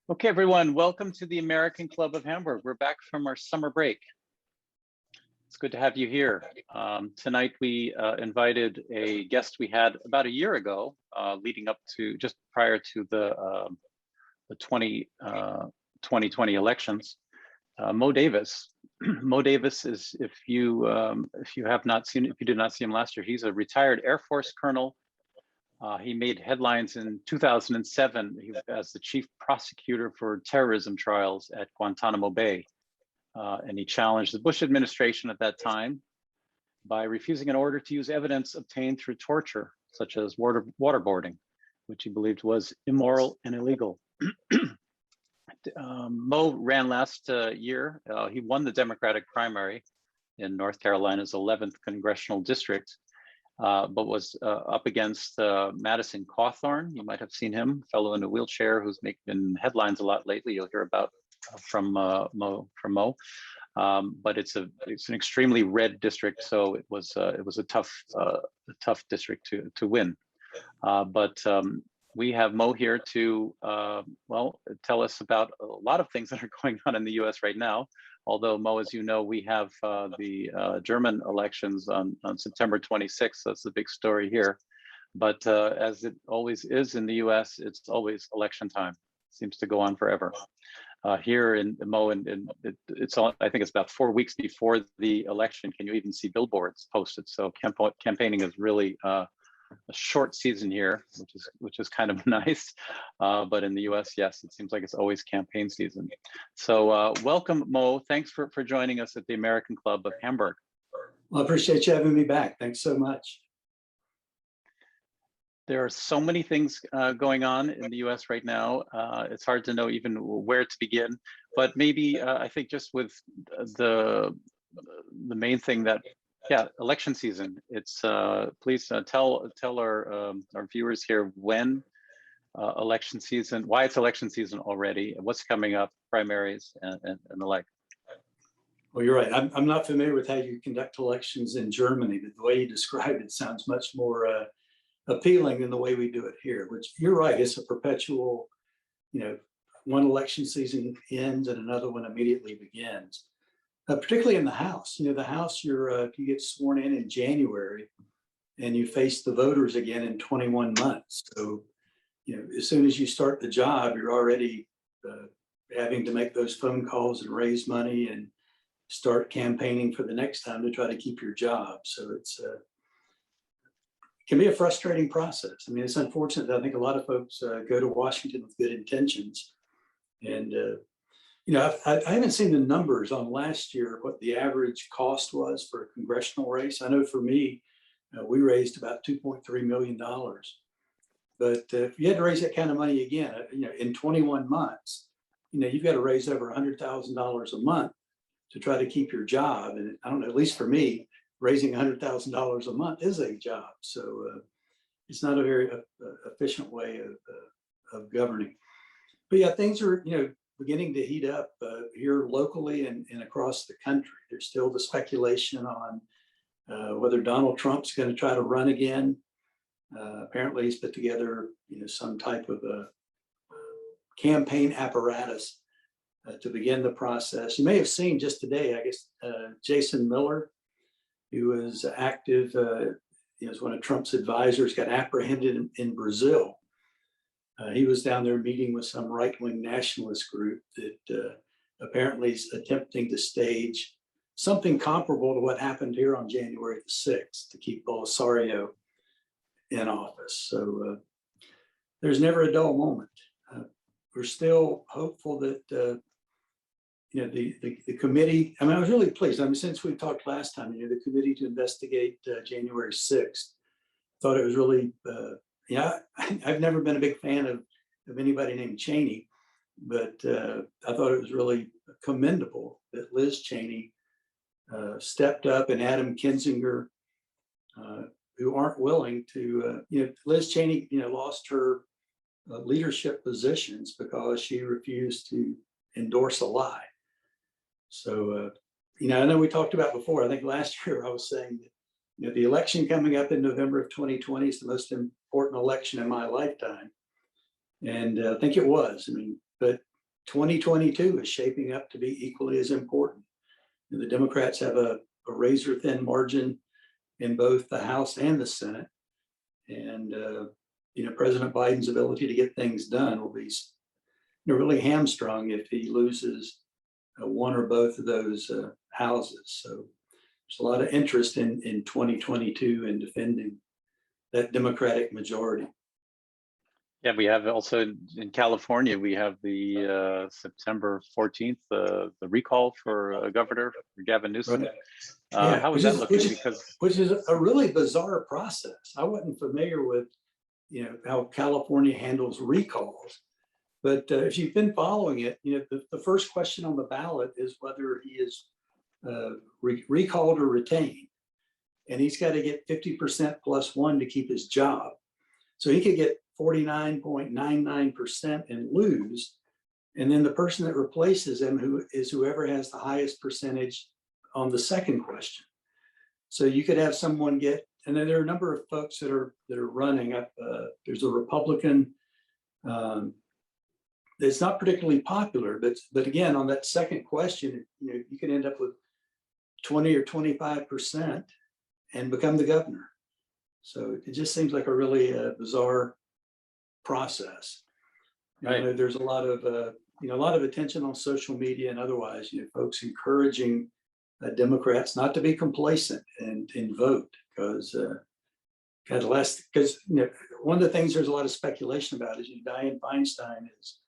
Okay, everyone, welcome to the American Club of Hamburg. We're back from our summer break. It's good to have you here. Tonight, we invited a guest we had about a year ago, leading up to just prior to the 2020 elections. Moe Davis. Moe Davis is, if you have not seen, if you did not see him last year, he's a retired Air Force colonel. He made headlines in 2007 as the chief prosecutor for terrorism trials at Guantanamo Bay. And he challenged the Bush administration at that time by refusing an order to use evidence obtained through torture, such as waterboarding, which he believed was immoral and illegal. Moe ran last year. He won the Democratic primary in North Carolina's 11th congressional district, but was up against Madison Cawthorn. You might have seen him, a fellow in a wheelchair who's making headlines a lot lately. You'll hear about from Moe. But it's an extremely red district, so it was a tough district to win. But we have Moe here to well, tell us about a lot of things that are going on in the U.S. right now. Although, Moe, as you know, we have the German elections on September 26th. That's the big story here. But as it always is in the U.S., it's always election time. It seems to go on forever. Here in Moe, and it's all, I think it's about 4 weeks before the election. Can you even see billboards posted? So campaigning is really a short season here, which is kind of nice. But in the U.S., yes, it seems like it's always campaign season. So welcome, Moe. Thanks for joining us at the American Club of Hamburg. Well, I appreciate you having me back. Thanks so much. There are so many things going on in the U.S. right now. It's hard to know even where to begin. But maybe I think just with the main thing that, yeah, election season. It's please tell our viewers here when election season, why it's election season already, what's coming up, primaries and the like. Well, you're right. I'm not familiar with how you conduct elections in Germany, but the way you described it sounds much more appealing than the way we do it here. Which you're right, it's a perpetual, one election season ends and another one immediately begins. Particularly in the House. The House, you get sworn in January and you face the voters again in 21 months. So, as soon as you start the job, you're already having to make those phone calls and raise money and start campaigning for the next time to try to keep your job. So it can be a frustrating process. I mean, it's unfortunate that I think a lot of folks go to Washington with good intentions. And I haven't seen the numbers on last year, what the average cost was for a congressional race. I know for me, we raised about $2.3 million. But if you had to raise that kind of money again, in 21 months, you've got to raise over $100,000 a month to try to keep your job. And I don't know, at least for me, raising $100,000 a month is a job. So it's not a very efficient way of governing. But yeah, things are, beginning to heat up here locally and across the country. There's still the speculation on whether Donald Trump's going to try to run again. Apparently, he's put together, some type of a campaign apparatus to begin the process. You may have seen just today, I guess, Jason Miller, who was active, as one of Trump's advisors, got apprehended in Brazil. He was down there meeting with some right-wing nationalist group that apparently is attempting to stage something comparable to what happened here on January the 6th to keep Bolsonaro in office. So there's never a dull moment. We're still hopeful that, the committee, I was really pleased. Since we talked last time, the committee to investigate January 6th, thought it was really, I've never been a big fan of anybody named Cheney, but I thought it was really commendable that Liz Cheney stepped up and Adam Kinzinger, who aren't willing to, Liz Cheney, lost her leadership positions because she refused to endorse a lie. So, I know we talked about before, I think last year I was saying that, the election coming up in November of 2020 is the most important election in my lifetime. And I think it was, but 2022 is shaping up to be equally as important. And the Democrats have a razor thin margin in both the House and the Senate. And, President Biden's ability to get things done will be really hamstrung if he loses one or both of those houses. So there's a lot of interest in 2022 in defending that Democratic majority. Yeah, we have also in California, we have the September 14th, the recall for governor for Gavin Newsom. Right. Yeah, how is that looking? Which is a really bizarre process. I wasn't familiar with, how California handles recalls. But if you've been following it, the first question on the ballot is whether he is recalled or retained. And he's got to get 50% plus one to keep his job. So he could get 49.99% and lose. And then the person that replaces him whoever has the highest percentage on the second question. So you could have someone get, and then there are a number of folks that are running up. There's a Republican that's not particularly popular, but again, on that second question, you can end up with 20 or 25% and become the governor. So it just seems like a really bizarre process. Right. There's a lot of attention on social media and otherwise, folks encouraging Democrats not to be complacent and vote because one of the things there's a lot of speculation about is Dianne Feinstein is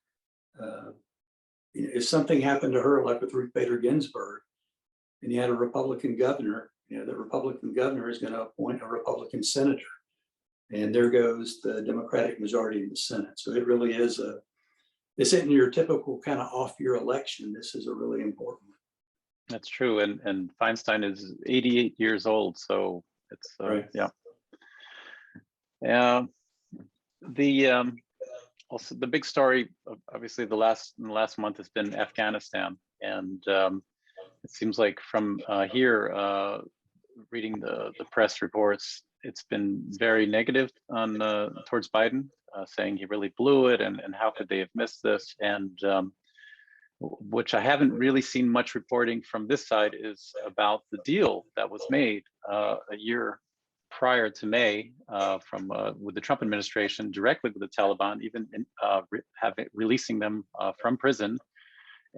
if something happened to her like with Ruth Bader Ginsburg and you had a Republican governor, the Republican governor is going to appoint a Republican senator. And there goes the Democratic majority in the Senate. So it really is this isn't your typical kind of off year election. This is a really important one. That's true. And Feinstein is 88 years old. So it's, right. Yeah. Also the big story, obviously in the last month has been Afghanistan. And it seems like from here, reading the press reports, it's been very negative on towards Biden, saying he really blew it and how could they have missed this? And which I haven't really seen much reporting from this side is about the deal that was made a year prior to May with the Trump administration directly with the Taliban, even releasing them from prison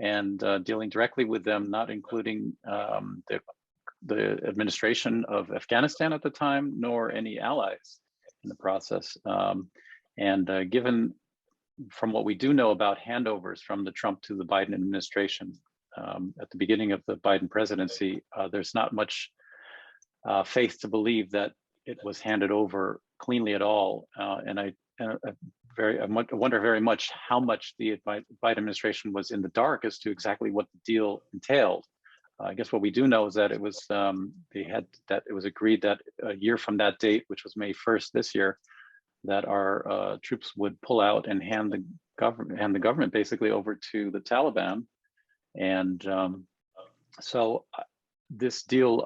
and dealing directly with them, not including the administration of Afghanistan at the time, nor any allies in the process. Given from what we do know about handovers from the Trump to the Biden administration at the beginning of the Biden presidency, there's not much faith to believe that it was handed over cleanly at all. I wonder very much how much the Biden administration was in the dark as to exactly what the deal entailed. I guess what we do know is that it was it was agreed that a year from that date, which was May 1st this year, that our troops would pull out and hand the government basically over to the Taliban. And so this deal,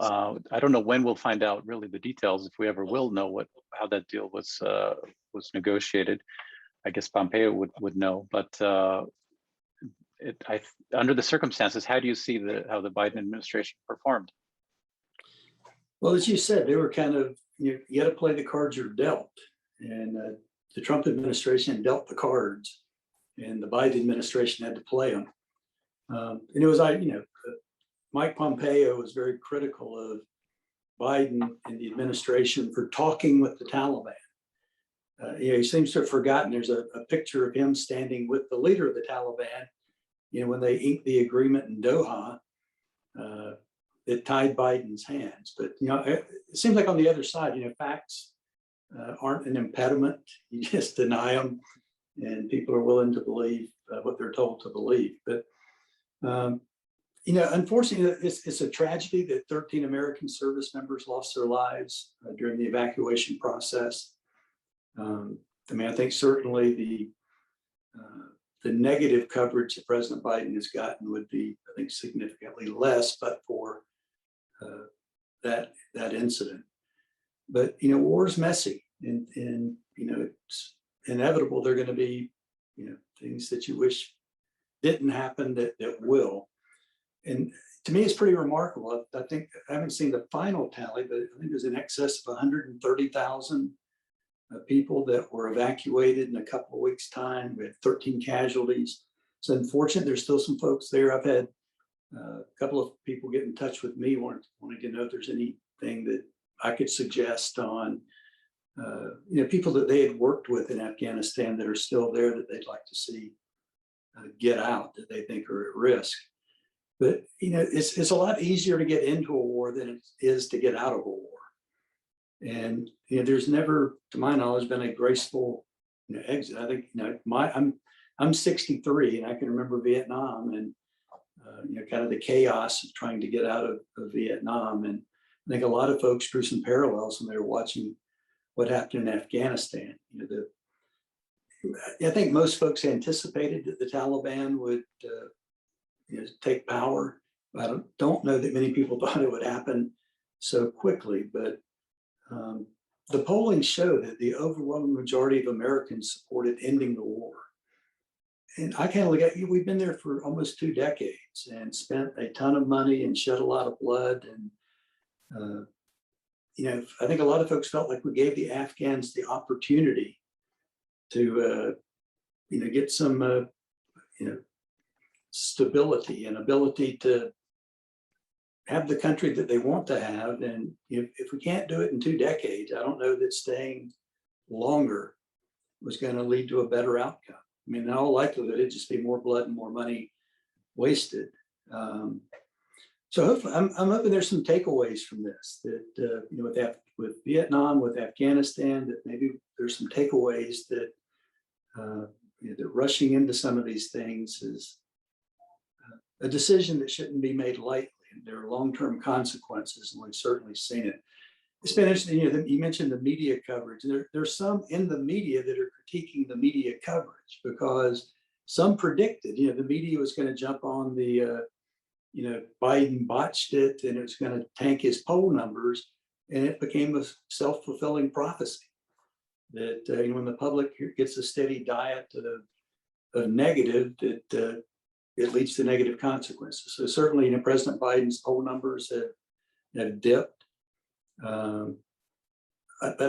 I don't know when we'll find out really the details, if we ever will know how that deal was negotiated. I guess Pompeo would know, but under the circumstances, how do you see how the Biden administration performed? Well, as you said, they were kind of, you got to play the cards you're dealt. And the Trump administration dealt the cards and the Biden administration had to play them. And it was, Mike Pompeo was very critical of Biden and the administration for talking with the Taliban. He seems to have forgotten there's a picture of him standing with the leader of the Taliban, when they inked the agreement in Doha, it tied Biden's hands. But, it seems like on the other side, facts aren't an impediment. You just deny them and people are willing to believe what they're told to believe. But, unfortunately, it's a tragedy that 13 American service members lost their lives during the evacuation process. I think certainly the negative coverage that President Biden has gotten would be, I think, significantly less, but for that incident. But war's messy, and it's inevitable. There are going to be things that you wish didn't happen that will. And to me, it's pretty remarkable. I think I haven't seen the final tally, but I think it was in excess of 130,000 people that were evacuated in a couple of weeks' time. We had 13 casualties. It's unfortunate. There's still some folks there. I've had a couple of people get in touch with me wanting to know if there's anything that I could suggest on, people that they had worked with in Afghanistan that are still there that they'd like to see get out, that they think are at risk. But it's a lot easier to get into a war than it is to get out of a war. And there's never, to my knowledge, been a graceful exit. I think I'm 63 and I can remember Vietnam and kind of the chaos of trying to get out of Vietnam. And I think a lot of folks drew some parallels when they were watching what happened in Afghanistan. I think most folks anticipated that the Taliban would take power. I don't know that many people thought it would happen so quickly, but the polling showed that the overwhelming majority of Americans supported ending the war. And I kind of look at we've been there for almost 2 decades and spent a ton of money and shed a lot of blood. And, I think a lot of folks felt like we gave the Afghans the opportunity to, get some, stability and ability to have the country that they want to have. And if we can't do it in 2 decades, I don't know that staying longer was going to lead to a better outcome. I mean, in all likelihood, it'd just be more blood and more money wasted. So hopefully, I'm hoping there's some takeaways from this that, with Vietnam, with Afghanistan, that maybe there's some takeaways that, that rushing into some of these things is a decision that shouldn't be made lightly. There are long-term consequences, and we've certainly seen it. It's been interesting, you mentioned the media coverage. There's some in the media that are critiquing the media coverage because some predicted, the media was going to jump on the, Biden botched it and it was going to tank his poll numbers, and it became a self-fulfilling prophecy that, when the public gets a steady diet of negative, that it leads to negative consequences. So certainly, President Biden's poll numbers have dipped. But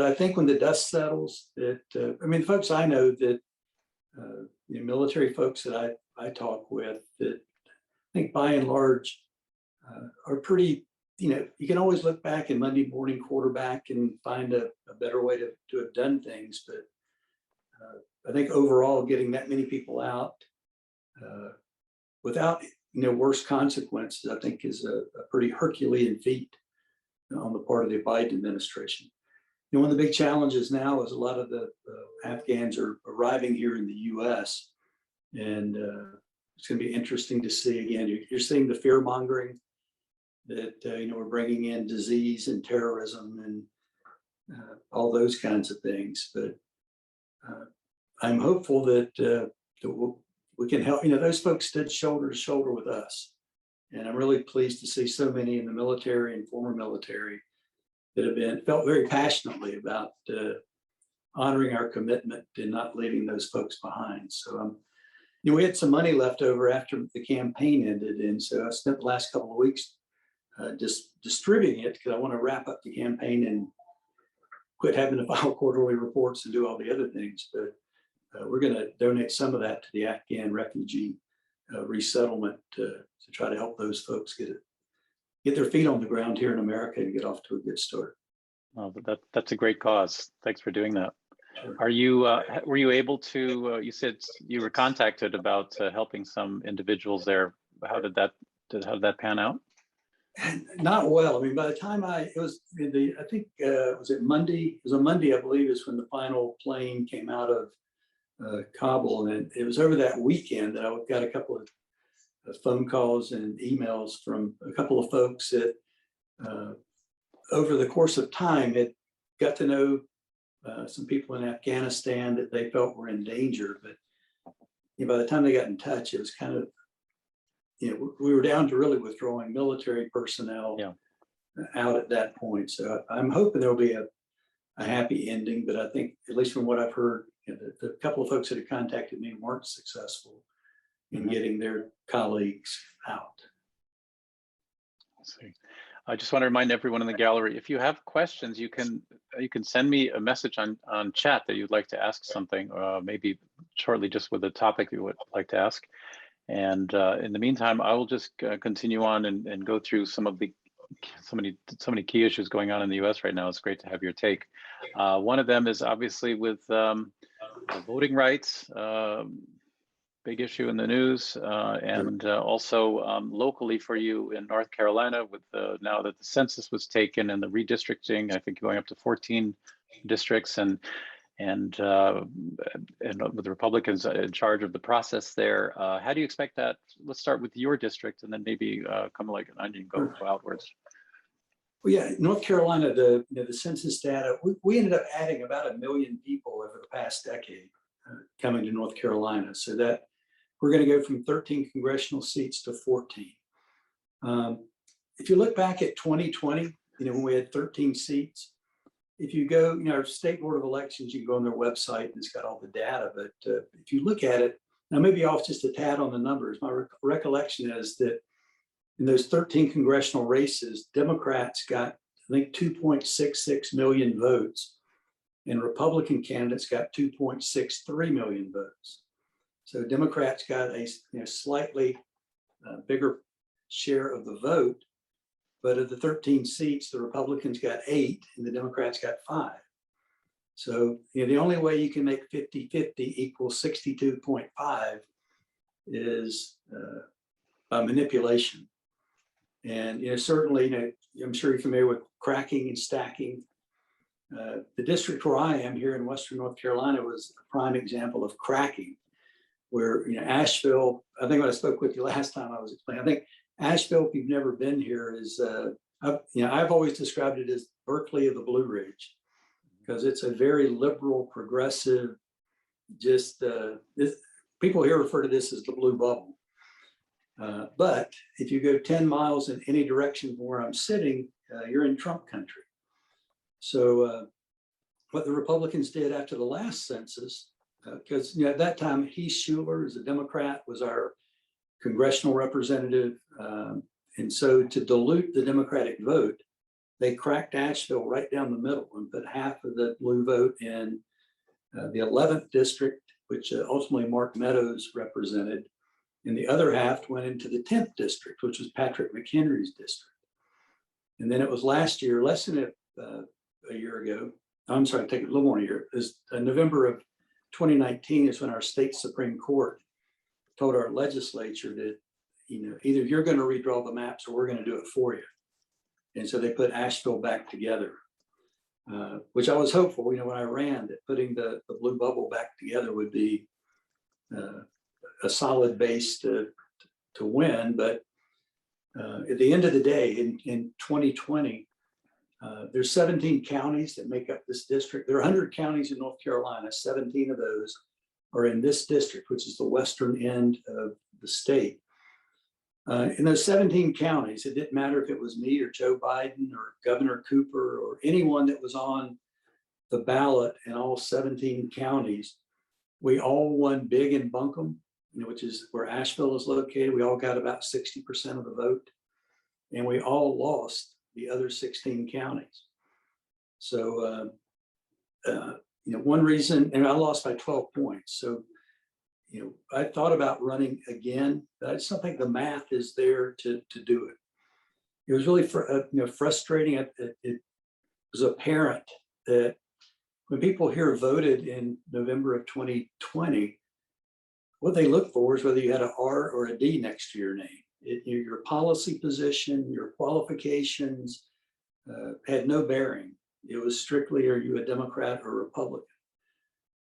I think when the dust settles, that the folks I know that military folks that I talk with, that I think by and large are pretty. You can always look back and Monday morning quarterback and find a better way to have done things. But I think overall, getting that many people out without worse consequences, I think is a pretty Herculean feat on the part of the Biden administration. One of the big challenges now is a lot of the Afghans are arriving here in the U.S. and it's going to be interesting to see. Again, you're seeing the fear mongering that we're bringing in disease and terrorism and all those kinds of things. But I'm hopeful that we can help. Those folks stood shoulder to shoulder with us. And I'm really pleased to see so many in the military and former military that have felt very passionately about honoring our commitment and not leaving those folks behind. So we had some money left over after the campaign ended. And so I spent the last couple of weeks just distributing it because I want to wrap up the campaign and quit having to file quarterly reports and do all the other things. But we're going to donate some of that to the Afghan refugee resettlement to try to help those folks get their feet on the ground here in America and get off to a good start. Oh, that's a great cause. Thanks for doing that. Sure. Are you were you able to? You said you were contacted about helping some individuals there. How did that pan out? Not well. By the time was it Monday? It was a Monday, I believe, is when the final plane came out of Kabul, and it was over that weekend that I got a couple of phone calls and emails from a couple of folks that over the course of time had got to know some people in Afghanistan that they felt were in danger. But by the time they got in touch, it was kind of, we were down to really withdrawing military personnel out at that point. So I'm hoping there'll be a happy ending, but I think, at least from what I've heard, the couple of folks that have contacted me weren't successful in getting their colleagues out. Let's see. I just want to remind everyone in the gallery, if you have questions, you can send me a message on chat that you'd like to ask something, maybe shortly, just with a topic you would like to ask. And in the meantime, I will just continue on and go through some of the so many key issues going on in the U.S. right now. It's great to have your take. One of them is obviously with voting rights. Big issue in the news, and also locally for you in North Carolina, with now that the census was taken and the redistricting, I think going up to 14 districts, and with the Republicans in charge of the process there. How do you expect that? Let's start with your district, and then maybe come like an onion, go outwards. Well, yeah, North Carolina, the census data, we ended up adding about 1 million people over the past decade coming to North Carolina, so that we're going to go from 13 congressional seats to 14. If you look back at 2020, when we had 13 seats, if you go, our State Board of Elections, you can go on their website and it's got all the data. But if you look at it, now maybe off just a tad on the numbers, my recollection is that in those 13 congressional races, Democrats got, I think, 2.66 million votes, and Republican candidates got 2.63 million votes. So Democrats got a slightly bigger share of the vote, but of the 13 seats, the Republicans got 8 and the Democrats got 5. So the only way you can make 50-50 equal 62.5 is by manipulation. And certainly, I'm sure you're familiar with cracking and stacking. The district where I am here in Western North Carolina was a prime example of cracking, where Asheville, I think when I spoke with you last time, I was explaining, I think Asheville, if you've never been here, is I've always described it as Berkeley of the Blue Ridge, because it's a very liberal, progressive, just people here refer to this as the blue bubble. But if you go 10 miles in any direction from where I'm sitting, you're in Trump country. So what the Republicans did after the last census, because at that time, Heath Shuler, as a Democrat, was our congressional representative. And so to dilute the Democratic vote, they cracked Asheville right down the middle and put half of the blue vote in the 11th district, which ultimately Mark Meadows represented. And the other half went into the 10th district, which was Patrick McHenry's district. And then it was last year, less than a year ago, I'm sorry, take a little more than a year, it was November of 2019 is when our state Supreme Court told our legislature that, either you're going to redraw the maps or we're going to do it for you. And so they put Asheville back together, which I was hopeful, when I ran, that putting the blue bubble back together would be a solid base to win. But at the end of the day, in 2020, there's 17 counties that make up this district. There are 100 counties in North Carolina. 17 of those are in this district, which is the western end of the state. In those 17 counties, it didn't matter if it was me or Joe Biden or Governor Cooper or anyone that was on the ballot in all 17 counties. We all won big in Buncombe, which is where Asheville is located. We all got about 60% of the vote, and we all lost the other 16 counties. So, one reason, and I lost by 12 points. So, I thought about running again, but I just don't think the math is there to do it. It was really frustrating. It was apparent that when people here voted in November of 2020, what they look for is whether you had an R or a D next to your name. Your policy position, your qualifications had no bearing. It was strictly, are you a Democrat or Republican?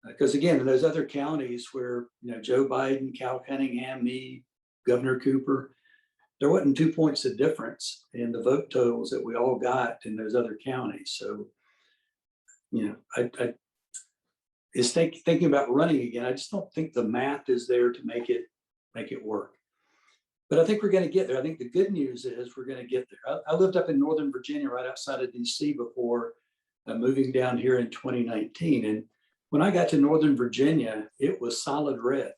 Because again, in those other counties where Joe Biden, Cal Cunningham, me, Governor Cooper, there wasn't 2 points of difference in the vote totals that we all got in those other counties. So, I is thinking about running again. I just don't think the math is there to make it work. But I think we're going to get there. I think the good news is we're going to get there. I lived up in Northern Virginia, right outside of DC, before moving down here in 2019. And when I got to Northern Virginia, it was solid red.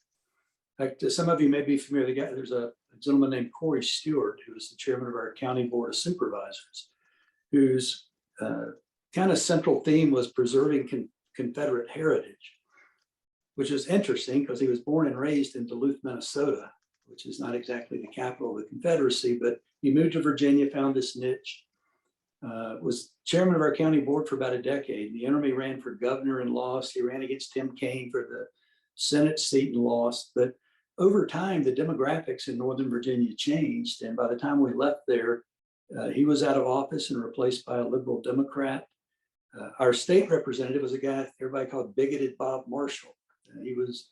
Like some of you may be familiar, there's a gentleman named Stewart, who is the chairman of our county board of supervisors, whose kind of central theme was preserving Confederate heritage, which is interesting because he was born and raised in Duluth, Minnesota, which is not exactly the capital of the Confederacy, but he moved to Virginia, found this niche, was chairman of our county board for about a decade. In the interim, he ran for governor and lost. He ran against Tim Kaine for the Senate seat and lost. But over time, the demographics in Northern Virginia changed. And by the time we left there, he was out of office and replaced by a liberal Democrat. Our state representative was a guy everybody called bigoted Bob Marshall. He was,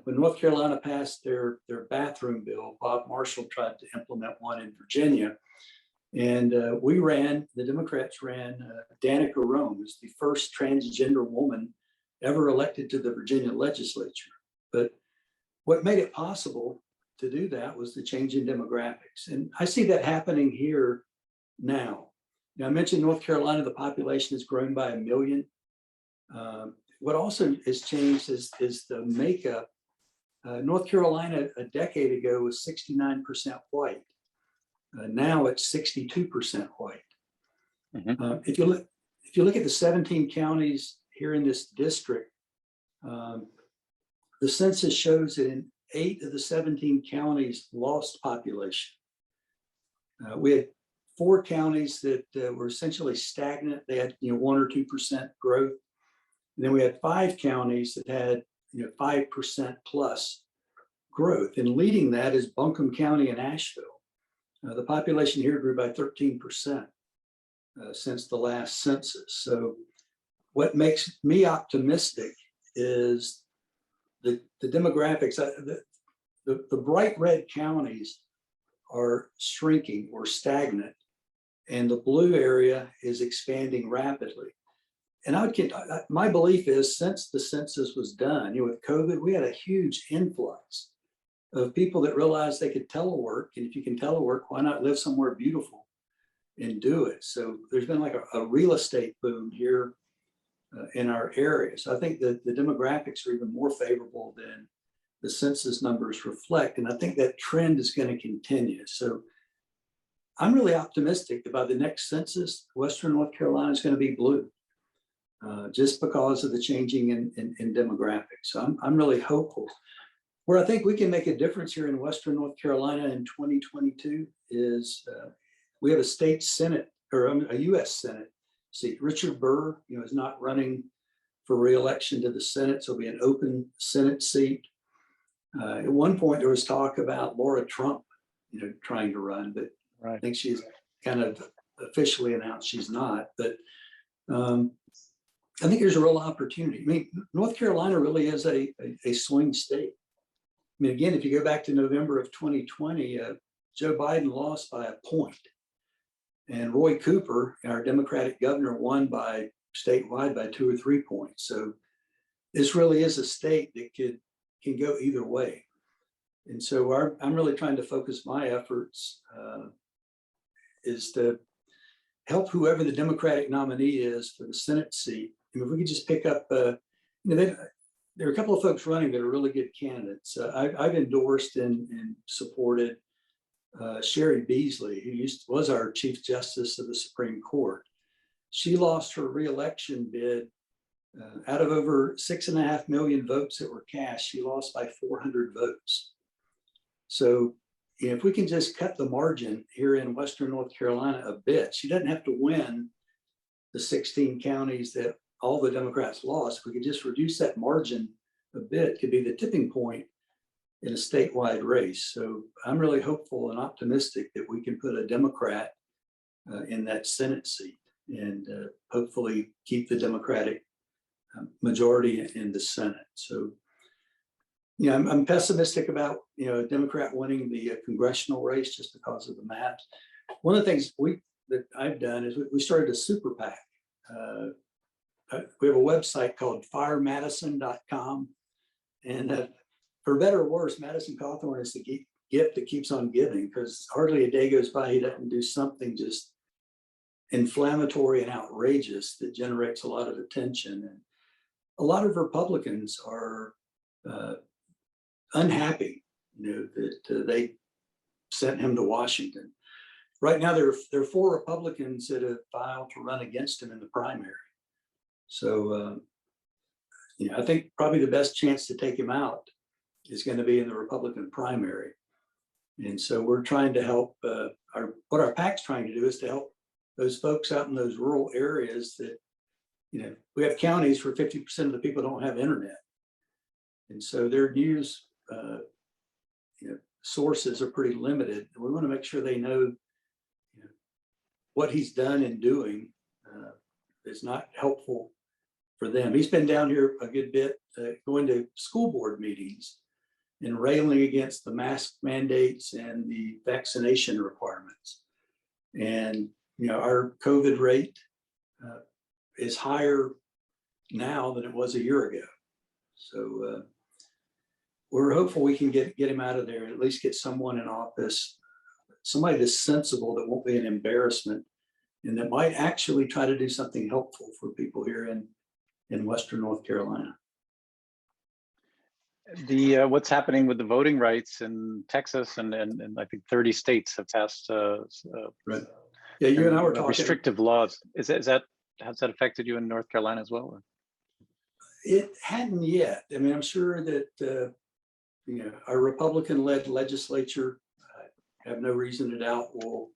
when North Carolina passed their bathroom bill, Bob Marshall tried to implement one in Virginia. And the Democrats ran Danica Rome, who's the first transgender woman ever elected to the Virginia legislature. But what made it possible to do that was the change in demographics. And I see that happening here now. Now, I mentioned North Carolina, the population has grown by 1 million. What also has changed is the makeup. North Carolina a decade ago was 69% white. Now it's 62% white. Mm-hmm. If you look at the 17 counties here in this district, the census shows that in 8 of the 17 counties lost population. We had 4 counties that were essentially stagnant. They had 1 or 2% growth. And then we had 5 counties that had 5% plus growth. And leading that is Buncombe County and Asheville. The population here grew by 13% since the last census. So what makes me optimistic is the demographics. The bright red counties are shrinking or stagnant, and the blue area is expanding rapidly. And my belief is, since the census was done, with COVID, we had a huge influx of people that realized they could telework. And if you can telework, why not live somewhere beautiful and do it? So there's been like a real estate boom here in our area. So I think that the demographics are even more favorable than the census numbers reflect. And I think that trend is going to continue. So I'm really optimistic that by the next census, Western North Carolina is going to be blue, just because of the changing in demographics. So I'm really hopeful. Where I think we can make a difference here in Western North Carolina in 2022 is we have a state Senate, or a U.S. Senate seat. Richard Burr, is not running for re-election to the Senate, so it'll be an open Senate seat. At one point, there was talk about Laura Trump, trying to run, but Right. I think she's kind of officially announced she's not. But I think there's a real opportunity. I mean, North Carolina really is a swing state. I mean, again, if you go back to November of 2020, Joe Biden lost by a point. And Roy Cooper, our Democratic governor, won by statewide by 2 or 3 points. So this really is a state that can go either way. And so I'm really trying to focus my efforts is to help whoever the Democratic nominee is for the Senate seat. And if we could just pick up, there are a couple of folks running that are really good candidates. I've endorsed and supported Sherry Beasley, who was our Chief Justice of the Supreme Court. She lost her re-election bid out of over 6.5 million votes that were cast. She lost by 400 votes. So if we can just cut the margin here in Western North Carolina a bit, she doesn't have to win the 16 counties that all the Democrats lost. If we could just reduce that margin a bit, it could be the tipping point in a statewide race. So I'm really hopeful and optimistic that we can put a Democrat in that Senate seat and hopefully keep the Democratic majority in the Senate. So, I'm pessimistic about, a Democrat winning the congressional race just because of the math. One of the things that I've done is we started a super PAC. We have a website called firemadison.com. And for better or worse, Madison Cawthorn is the gift that keeps on giving, because hardly a day goes by he doesn't do something just inflammatory and outrageous that generates a lot of attention. And a lot of Republicans are unhappy, that they sent him to Washington. Right now, there are 4 Republicans that have filed to run against him in the primary. So, I think probably the best chance to take him out is going to be in the Republican primary. And so we're trying to help, what our PAC's trying to do is to help those folks out in those rural areas that, we have counties where 50% of the people don't have internet. And so their news, sources are pretty limited. And we want to make sure they know, what he's done and doing is not helpful for them. He's been down here a good bit, going to school board meetings and railing against the mask mandates and the vaccination requirements. And, our COVID rate is higher now than it was a year ago. So we're hopeful we can get him out of there, and at least get someone in office, somebody that's sensible, that won't be an embarrassment, and that might actually try to do something helpful for people here in Western North Carolina. The what's happening with the voting rights in Texas and I think 30 states have passed Right. Yeah, you and I were talking. Restrictive laws. Has that affected you in North Carolina as well? Or? It hadn't yet. I mean, I'm sure that our Republican-led legislature, I have no reason to doubt, will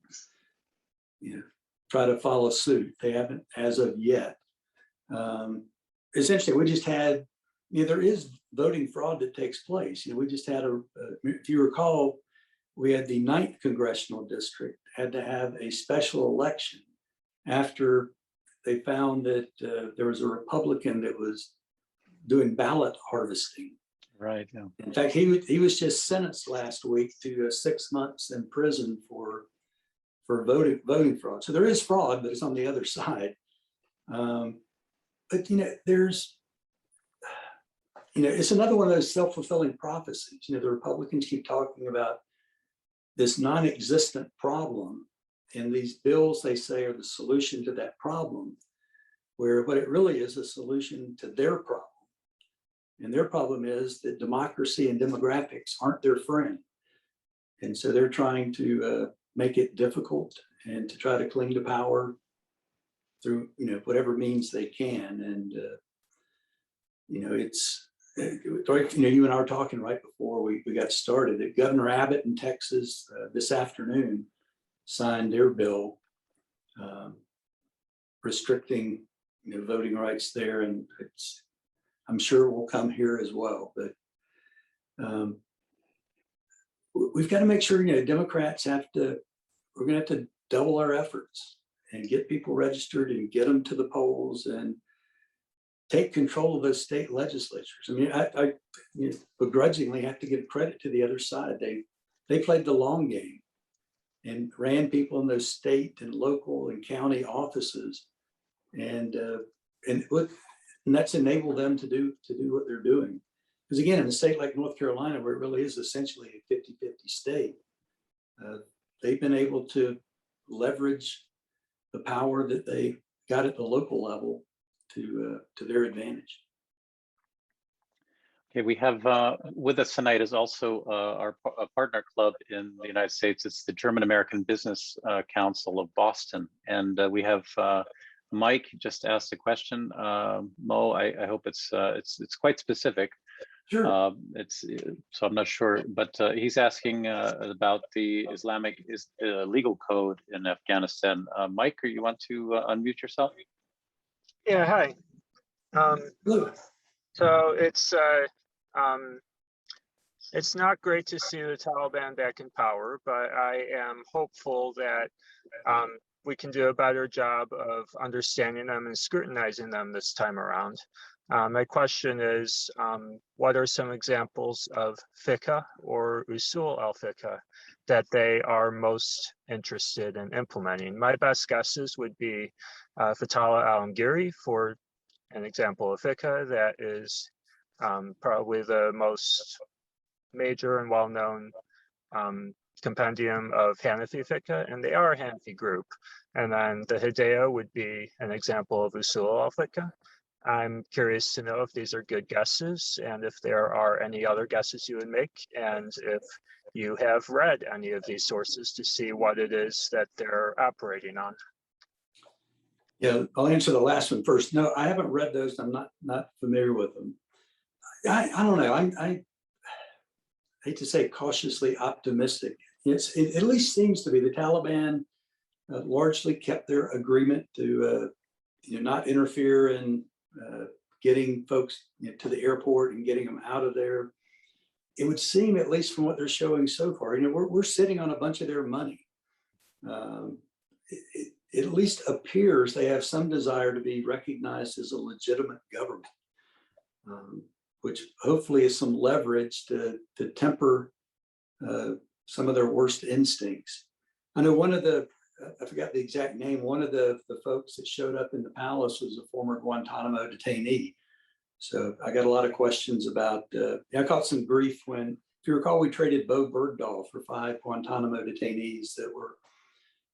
try to follow suit. They haven't as of yet. Essentially, we just had, there is voting fraud that takes place. We just had if you recall, we had the 9th congressional district had to have a special election after they found that there was a Republican that was doing ballot harvesting. Right. Yeah. In fact, he was just sentenced last week to 6 months in prison for voting fraud. So there is fraud, but it's on the other side. But there's, it's another one of those self-fulfilling prophecies. The Republicans keep talking about this non-existent problem, and these bills they say are the solution to that problem, where what it really is a solution to their problem. And their problem is that democracy and demographics aren't their friend. And so they're trying to make it difficult and to try to cling to power through, whatever means they can. And, it's, you and I were talking right before we got started that Governor Abbott in Texas this afternoon signed their bill restricting, voting rights there. And I'm sure it will come here as well. But we've got to make sure, Democrats we're going to have to double our efforts and get people registered and get them to the polls and take control of those state legislatures. I mean, I begrudgingly have to give credit to the other side. They played the long game and ran people in those state and local and county offices, and that's enabled them to do what they're doing. Because again, in a state like North Carolina, where it really is essentially a 50-50 state, they've been able to leverage the power that they got at the local level to their advantage. Okay, we have with us tonight is also our partner club in the United States. It's the German American Business Council of Boston, and we have Mike just asked a question. Mo, I hope it's quite specific. Sure. So I'm not sure, but he's asking about the Islamic legal code in Afghanistan. Mike, or you want to unmute yourself? Yeah, hi. So it's not great to see the Taliban back in power, but I am hopeful that we can do a better job of understanding them and scrutinizing them this time around. My question is, what are some examples of fiqh or usul al-fiqh that they are most interested in implementing? My best guesses would be Fatala al-Amgiri for an example of fiqh that is probably the most major and well-known compendium of Hanafi fiqh, and they are a Hanafi group. And then the Hidayah would be an example of usul al-fiqh. I'm curious to know if these are good guesses and if there are any other guesses you would make, and if you have read any of these sources to see what it is that they're operating on. Yeah, I'll answer the last one first. No, I haven't read those. I'm not familiar with them. I don't know. I hate to say cautiously optimistic. It at least seems to be the Taliban largely kept their agreement to not interfere in getting folks to the airport and getting them out of there. It would seem, at least from what they're showing so far, we're sitting on a bunch of their money. It at least appears they have some desire to be recognized as a legitimate government, which hopefully is some leverage to temper some of their worst instincts. I know one of the, I forgot the exact name, one of the folks that showed up in the palace was a former Guantanamo detainee. So I got a lot of questions about, I caught some grief when, if you recall, we traded Bo Bergdahl for 5 Guantanamo detainees that were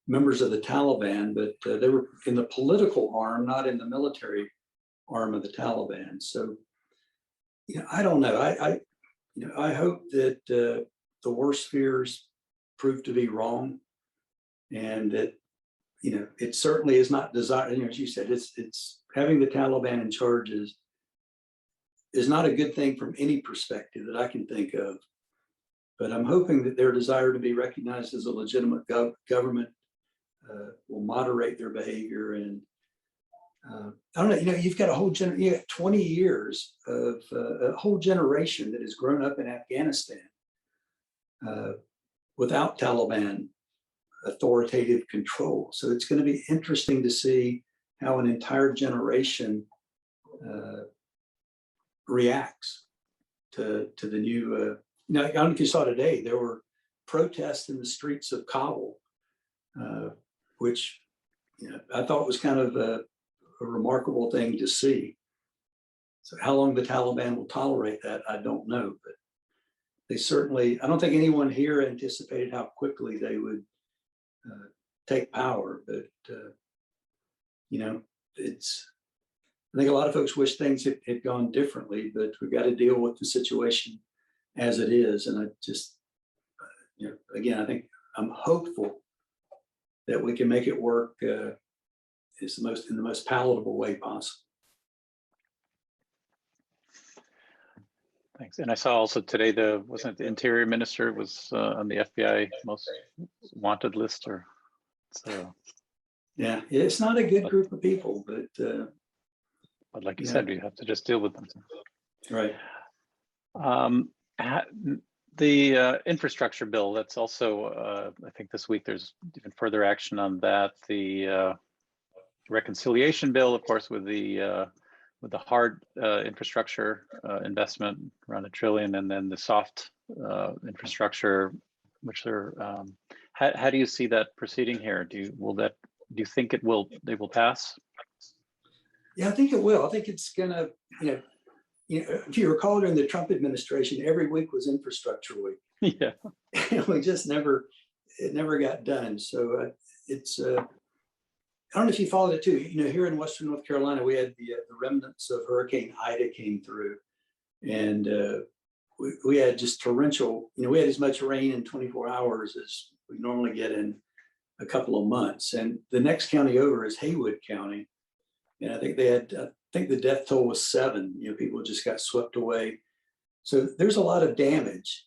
members of the Taliban, but they were in the political arm, not in the military arm of the Taliban. So, I don't know. I hope that the worst fears prove to be wrong, and that it certainly is not desired. As you said, it's having the Taliban in charge is not a good thing from any perspective that I can think of. But I'm hoping that their desire to be recognized as a legitimate government will moderate their behavior. And I don't know, you've got a whole 20 years of a whole generation that has grown up in Afghanistan without Taliban authoritative control. So it's going to be interesting to see how an entire generation reacts to the new. I don't know if you saw today, there were protests in the streets of Kabul, which I thought was kind of a remarkable thing to see. So how long the Taliban will tolerate that, I don't know. But they certainly, I don't think anyone here anticipated how quickly they would take power. But, I think a lot of folks wish things had gone differently, but we've got to deal with the situation as it is. And I just, again, I think I'm hopeful that we can make it work in the most palatable way possible. Thanks. And I saw also today wasn't it the Interior Minister was on the FBI most wanted list, or so. Yeah, it's not a good group of people, but like you said, we have to just deal with them. Right. The infrastructure bill, that's also, I think this week there's even further action on that. The reconciliation bill, of course, with the hard infrastructure investment around $1 trillion, and then the soft infrastructure, which are, how do you see that proceeding here? Do you think they will pass? Yeah, I think it will. I think it's gonna, if you recall, during the Trump administration, every week was infrastructure week. Yeah. We just it never got done. So it's, I don't know if you followed it too. Here in Western North Carolina, we had the remnants of Hurricane Ida came through, and we had just torrential, we had as much rain in 24 hours as we normally get in a couple of months. And the next county over is Haywood County. And I think the death toll was 7. People just got swept away. So there's a lot of damage.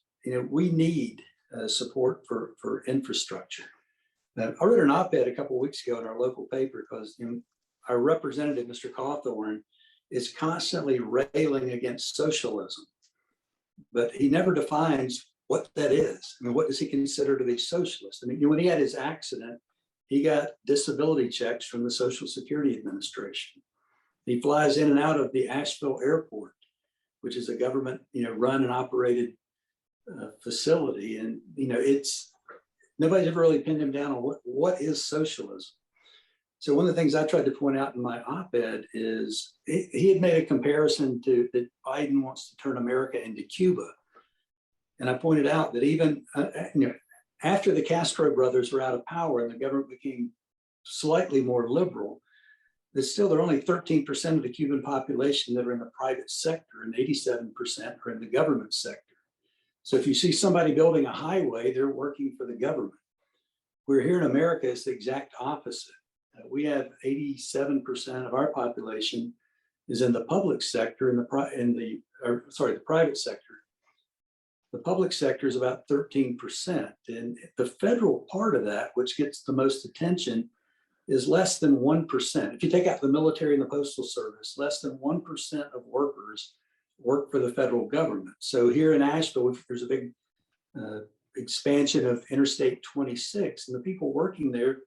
We need support for infrastructure. I wrote an op-ed a couple of weeks ago in our local paper because our representative, Mr. Cawthorn, is constantly railing against socialism, but he never defines what that is. What does he consider to be socialist? When he had his accident, he got disability checks from the Social Security Administration. He flies in and out of the Asheville Airport, which is a government, run and operated facility. And, nobody's ever really pinned him down on what is socialism. So one of the things I tried to point out in my op-ed is he had made a comparison to that Biden wants to turn America into Cuba. And I pointed out that even, after the Castro brothers were out of power and the government became slightly more liberal, there are only 13% of the Cuban population that are in the private sector, and 87% are in the government sector. So if you see somebody building a highway, they're working for the government. We're here in America, it's the exact opposite. We have 87% of our population is in the public sector, the private sector. The public sector is about 13%. And the federal part of that, which gets the most attention, is less than 1%. If you take out the military and the postal service, less than 1% of workers work for the federal government. So here in Asheville, there's a big expansion of Interstate 26, and the people working there,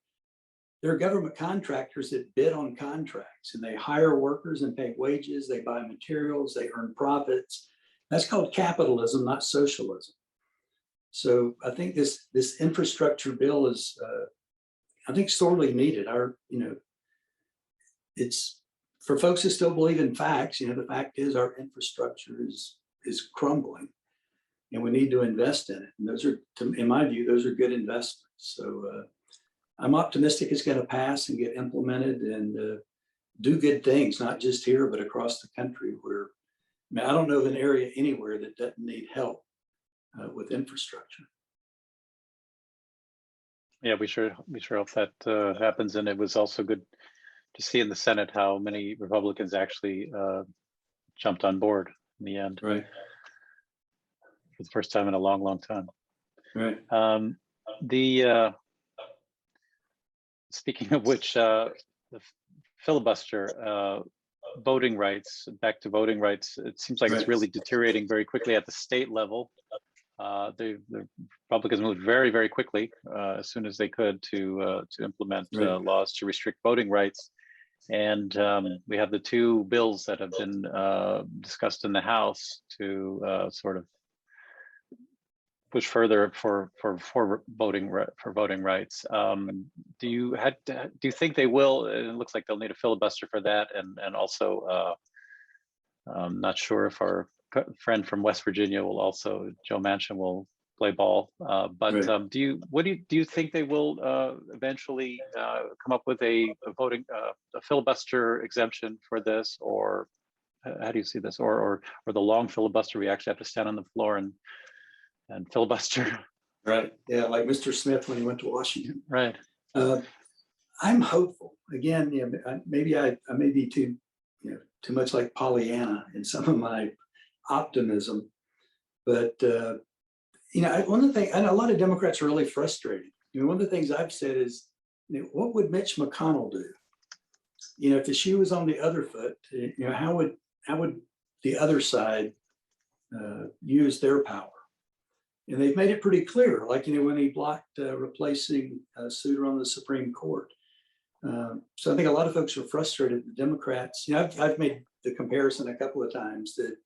they're government contractors that bid on contracts, and they hire workers and pay wages, they buy materials, they earn profits. That's called capitalism, not socialism. So I think this infrastructure bill is, I think, sorely needed. It's for folks who still believe in facts. The fact is our infrastructure is crumbling, and we need to invest in it. And those are, in my view, those are good investments. So I'm optimistic it's going to pass and get implemented and do good things, not just here, but across the country. Where I don't know of an area anywhere that doesn't need help with infrastructure. Yeah, we sure hope that happens. And it was also good to see in the Senate how many Republicans actually jumped on board in the end. Right. For the first time in a long, long time. Right. Speaking of which, the filibuster, voting rights, back to voting rights, it seems like it's really deteriorating very quickly at the state level. The Republicans moved very, very quickly as soon as they could to implement laws to restrict voting rights. And we have the two bills that have been discussed in the House to sort of push further for voting rights. Do you think they will? It looks like they'll need a filibuster for that, and also I'm not sure if our friend from West Virginia will also, Joe Manchin, will play ball. But do you think they will eventually come up with a filibuster exemption for this, or how do you see this, or the long filibuster we actually have to stand on the floor and filibuster? Right. Yeah, like Mr. Smith when he went to Washington. Right. I'm hopeful. Again, maybe I may be too much like Pollyanna in some of my optimism, but one of the things, and a lot of Democrats are really frustrated. One of the things I've said is, what would Mitch McConnell do? If the shoe was on the other foot, how would the other side use their power? And they've made it pretty clear, like, when he blocked replacing Souter on the Supreme Court. So I think a lot of folks are frustrated. The Democrats, I've made the comparison a couple of times that,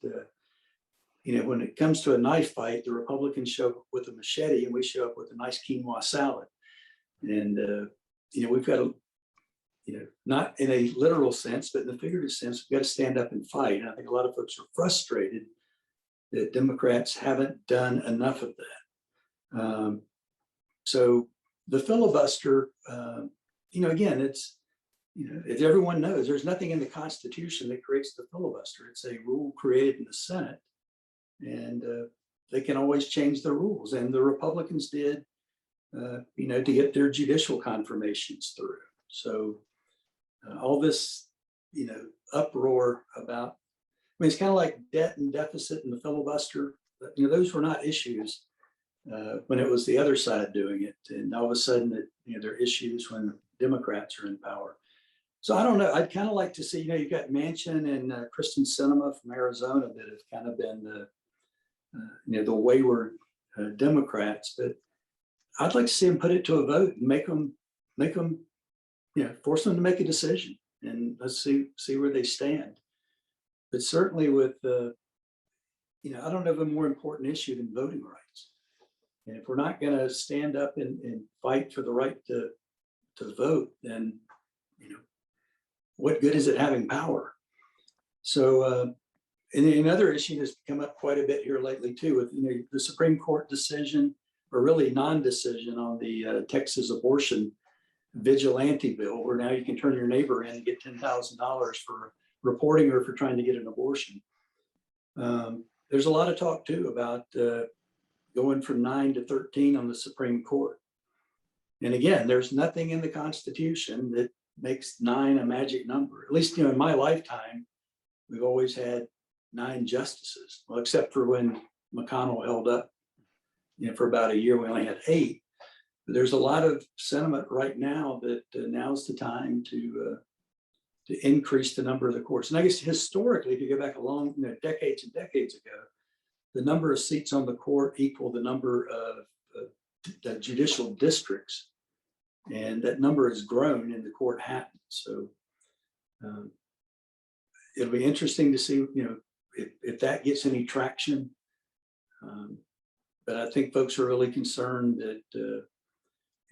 when it comes to a knife fight, the Republicans show up with a machete and we show up with a nice quinoa salad. And, we've got to, not in a literal sense, but in the figurative sense, we've got to stand up and fight. And I think a lot of folks are frustrated that Democrats haven't done enough of that. So the filibuster, again, it's, as everyone knows, there's nothing in the Constitution that creates the filibuster. It's a rule created in the Senate, and they can always change the rules. And the Republicans did, to get their judicial confirmations through. So all this, uproar about, it's kind of like debt and deficit and the filibuster. Those were not issues when it was the other side doing it. And all of a sudden, there are issues when Democrats are in power. So I don't know. I'd kind of like to see, you've got Manchin and Kristen Sinema from Arizona that have kind of been the wayward Democrats. But I'd like to see them put it to a vote and make them, force them to make a decision. And let's see where they stand. But certainly with, I don't have a more important issue than voting rights. And if we're not going to stand up and fight for the right to vote, then, what good is it having power? So, and another issue that's come up quite a bit here lately too, with the Supreme Court decision, or really non-decision on the Texas abortion vigilante bill where now you can turn your neighbor in and get $10,000 for reporting or for trying to get an abortion. There's a lot of talk too about going from 9 to 13 on the Supreme Court. And again, there's nothing in the Constitution that makes 9 a magic number. At least, in my lifetime, we've always had 9 justices. Well, except for when McConnell held up, for about a year, we only had 8. But there's a lot of sentiment right now that now's the time to increase the number of the courts. And I guess historically, if you go back a long, decades and decades ago, the number of seats on the court equal the number of the judicial districts, and that number has grown in the court happened. So it'll be interesting to see, if that gets any traction. But I think folks are really concerned that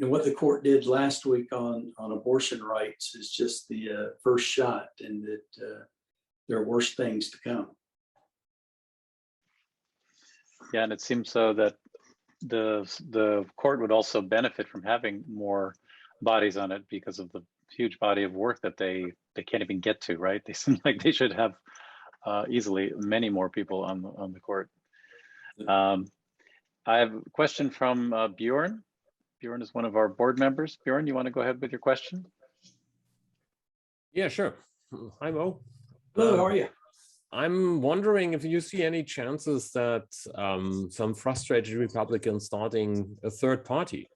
what the court did last week on abortion rights is just the first shot, and that there are worse things to come. Yeah, and it seems so that the court would also benefit from having more bodies on it because of the huge body of work that they can't even get to, right? They seem like they should have easily many more people on the court. I have a question from Bjorn. Bjorn is one of our board members. Bjorn, you want to go ahead with your question? Yeah, sure. Hi, Mo. Hello, how are you? I'm wondering if you see any chances that some frustrated Republicans starting a third party.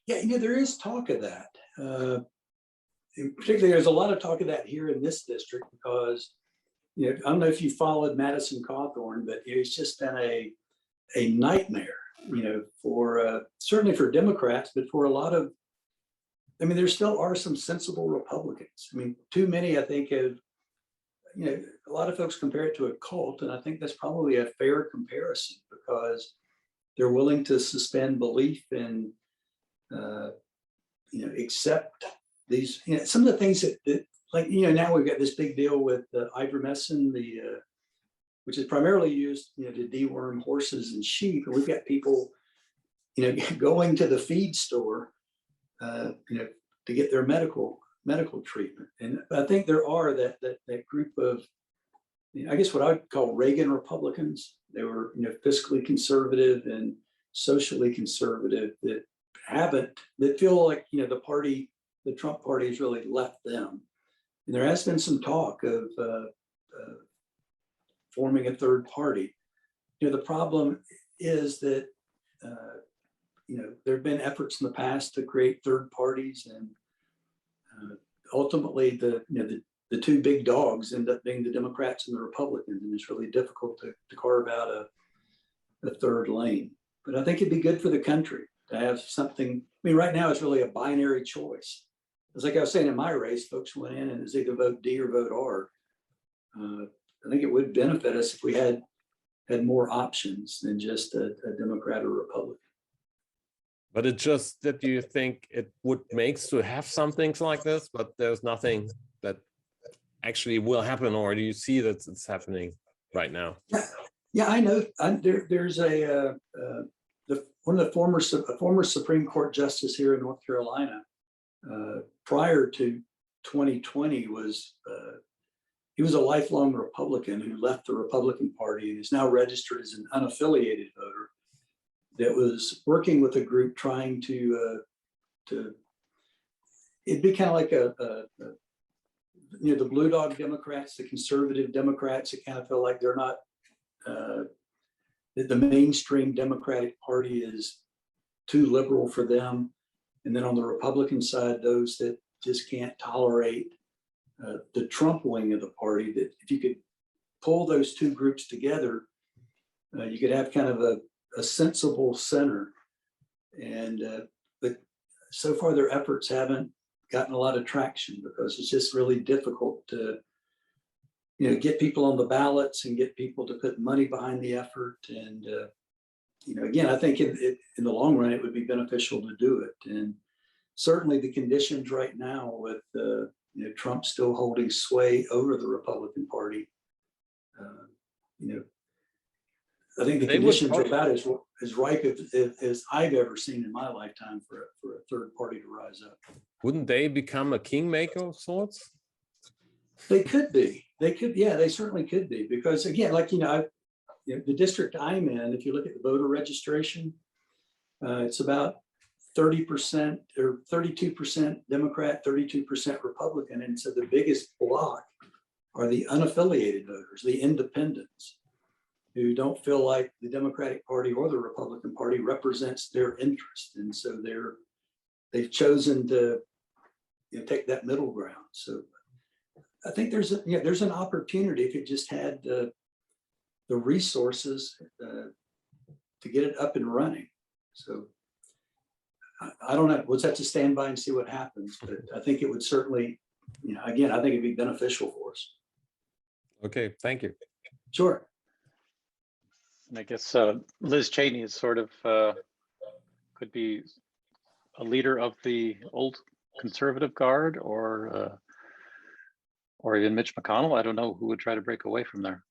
Yeah, there is talk of that. Particularly, there's a lot of talk of that here in this district because, I don't know if you followed Madison Cawthorn, but it's just been a nightmare, for certainly for Democrats, but for a lot of, there still are some sensible Republicans. Too many, I think, have, a lot of folks compare it to a cult, and I think that's probably a fair comparison because they're willing to suspend belief and, accept these, some of the things that like, now we've got this big deal with ivermectin, which is primarily used, to deworm horses and sheep. And we've got people, going to the feed store, to get their medical treatment. And I think there are that group of, I guess what I would call Reagan Republicans. They were, fiscally conservative and socially conservative that feel like, the Trump party has really left them. And there has been some talk of forming a third party. The problem is that, there have been efforts in the past to create third parties, and ultimately the two big dogs end up being the Democrats and the Republicans, and it's really difficult to carve out a third lane. But I think it'd be good for the country to have something. Right now it's really a binary choice. It's like I was saying in my race, folks went in and it's either vote D or vote R. I think it would benefit us if we had more options than just a Democrat or Republican. But it's just that you think it would make to have some things like this, but there's nothing that actually will happen, or do you see that it's happening right now? Yeah, I know. There's one of the former Supreme Court justice here in North Carolina, prior to 2020, he was a lifelong Republican who left the Republican Party and is now registered as an unaffiliated voter that was working with a group trying to it'd be kind of like the Blue Dog Democrats, the conservative Democrats that kind of feel like they're not, that the mainstream Democratic Party is too liberal for them. And then on the Republican side, those that just can't tolerate the Trump wing of the party, that if you could pull those two groups together, you could have kind of a sensible center. And but so far their efforts haven't gotten a lot of traction because it's just really difficult to get people on the ballots and get people to put money behind the effort. And again, I think in the long run it would be beneficial to do it. And certainly the conditions right now with Trump still holding sway over the Republican Party, I think the They would conditions are probably- about as ripe as I've ever seen in my lifetime for a third party to rise up. Wouldn't they become a kingmaker of sorts? They could be. They could. Yeah, they certainly could be. Because again, like the district I'm in, if you look at the voter registration, it's about 30% or 32% Democrat, 32% Republican, and so the biggest block are the unaffiliated voters, the independents, who don't feel like the Democratic Party or the Republican Party represents their interest, and so they've chosen to take that middle ground. So I think there's an opportunity if it just had the resources to get it up and running. So I don't know. We'll just have to stand by and see what happens. But I think it would certainly, again, I think it'd be beneficial for us. Okay, thank you. Sure. And I guess Liz Cheney is sort of could be a leader of the old conservative guard, or even Mitch McConnell. I don't know who would try to break away from there.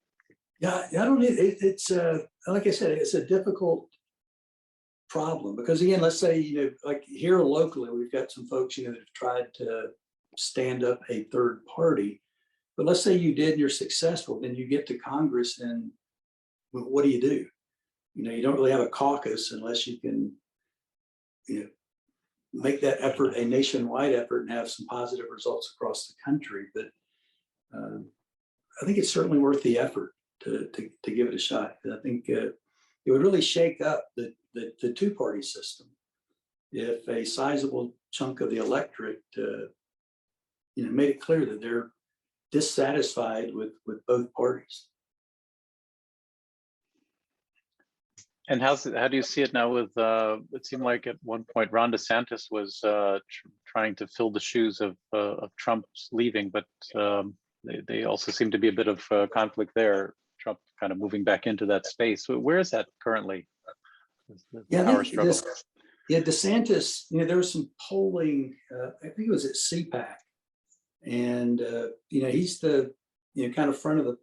Yeah, I don't. It's like I said, it's a difficult problem because again, let's say like here locally, we've got some folks that have tried to stand up a third party, but let's say you did and you're successful, then you get to Congress and what do? You don't really have a caucus unless you can, make that effort a nationwide effort and have some positive results across the country. But I think it's certainly worth the effort to give it a shot. I think it would really shake up the two-party system if a sizable chunk of the electorate, made it clear that they're dissatisfied with both parties. And how do you see it now with, it seemed like at one point Ron DeSantis was trying to fill the shoes of Trump's leaving, but they also seem to be a bit of conflict there, Trump kind of moving back into that space. So where is that currently? The power struggle. DeSantis, there was some polling, I think it was at CPAC, and, he's the, kind of front of the,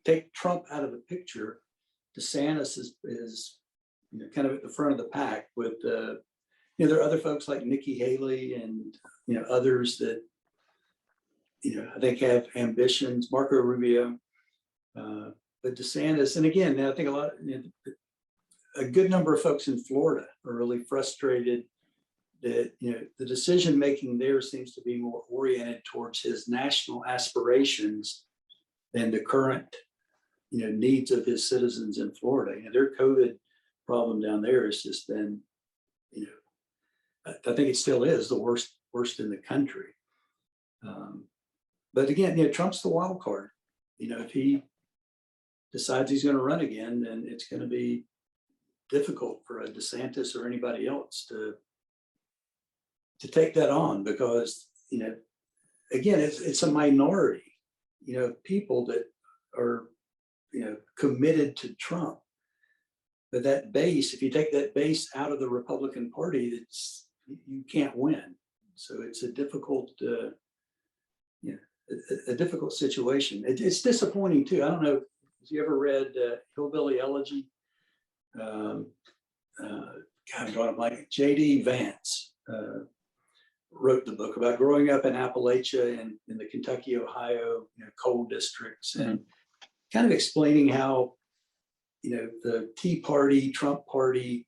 take Trump out of the picture, DeSantis is kind of at the front of the pack with, there are other folks like Nikki Haley and, others that, I think have ambitions, Marco Rubio, but DeSantis, and again, I think a good number of folks in Florida are really frustrated that, the decision-making there seems to be more oriented towards his national aspirations than the current needs of his citizens in Florida. Their COVID problem down there has just been, I think it still is the worst in the country. But again, Trump's the wild card. If he decides he's going to run again, then it's going to be difficult for a DeSantis or anybody else to take that on because, again, it's a minority, people that are committed to Trump. But that base, if you take that base out of the Republican Party, you can't win. So it's a difficult, a difficult situation. It's disappointing too. I don't know if you ever read Hillbilly Elegy. God, I'm drawing a blank. J.D. Vance wrote the book about growing up in Appalachia and in the Kentucky, Ohio, coal districts, and kind of explaining how, the Tea Party, Trump Party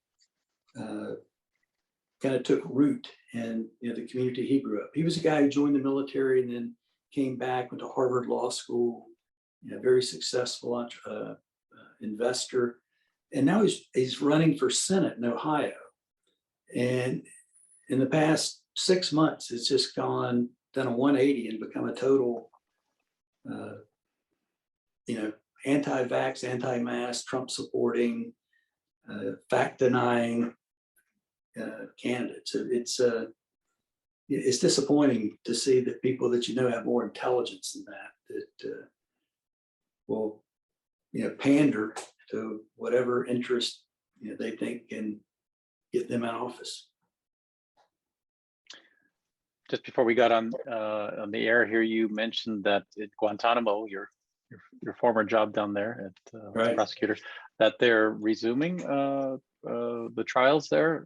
kind of took root in the community he grew up. He was a guy who joined the military and then came back, went to Harvard Law School, very successful investor. And now he's running for Senate in Ohio. And in the past 6 months, it's just done a 180 and become a total, anti-vax, anti-mask, Trump supporting, fact denying candidate. So it's disappointing to see that people that have more intelligence than that will pander to whatever interest they think can get them in office. Just before we got on the air here, you mentioned that at Guantanamo, your your former job down there at as Right. prosecutor, that they're resuming the trials there.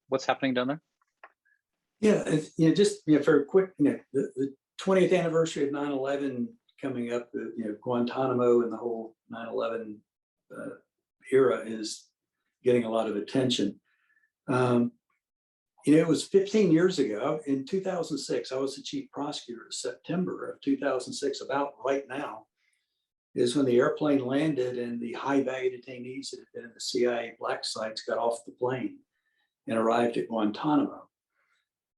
What's happening down there? Yeah, just for a quick, the 20th anniversary of 9/11 coming up, Guantanamo and the whole 9/11 era is getting a lot of attention. It was 15 years ago, in 2006, I was the chief prosecutor. September of 2006, about right now, is when the airplane landed and the high-value detainees that had been in the CIA black sites got off the plane and arrived at Guantanamo.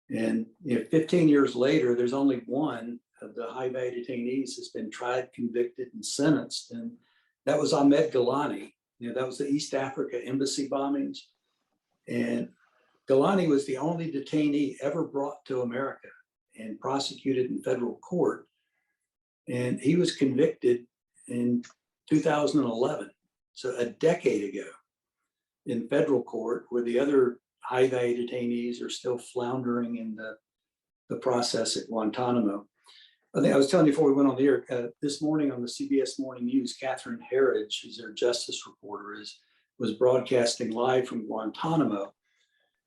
And 15 years later, there's only one of the high-value detainees that's been tried, convicted, and sentenced, and that was Ahmed Gilani. That was the East Africa embassy bombings, and Gilani was the only detainee ever brought to America and prosecuted in federal court, and he was convicted in 2011, so a decade ago, in federal court, where the other high-value detainees are still floundering in the process at Guantanamo. I think I was telling you before we went on the air, this morning on the CBS Morning News, Catherine Herridge, who's their justice reporter, was broadcasting live from Guantanamo.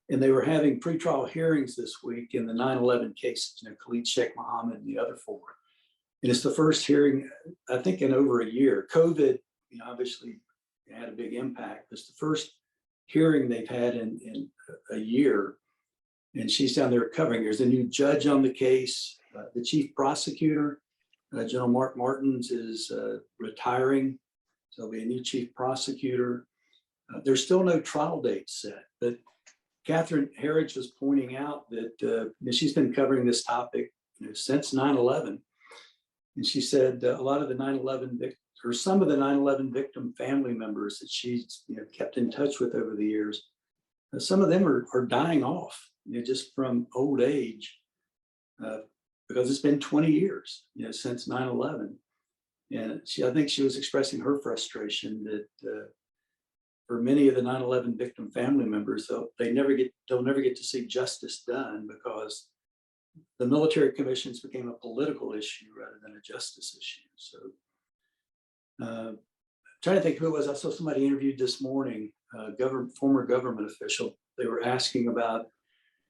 And they were having pretrial hearings this week in the 9/11 cases, Khalid Sheikh Mohammed and the other four. And it's the first hearing, I think, in over a year. COVID, obviously had a big impact. It's the first hearing they've had in a year. And she's down there covering. There's a new judge on the case. The chief prosecutor, General Mark Martins, is retiring. So there'll be a new chief prosecutor. There's still no trial date set, but Catherine Herridge was pointing out that she's been covering this topic since 9/11. And she said a lot of the 9/11 or some of the 9/11 victim family members that she's kept in touch with over the years, some of them are dying off just from old age because it's been 20 years since 9/11. And I think she was expressing her frustration that for many of the 9/11 victim family members, they'll never get to see justice done because the military commissions became a political issue rather than a justice issue. So trying to think who it was. I saw somebody interviewed this morning, former government official. They were asking about,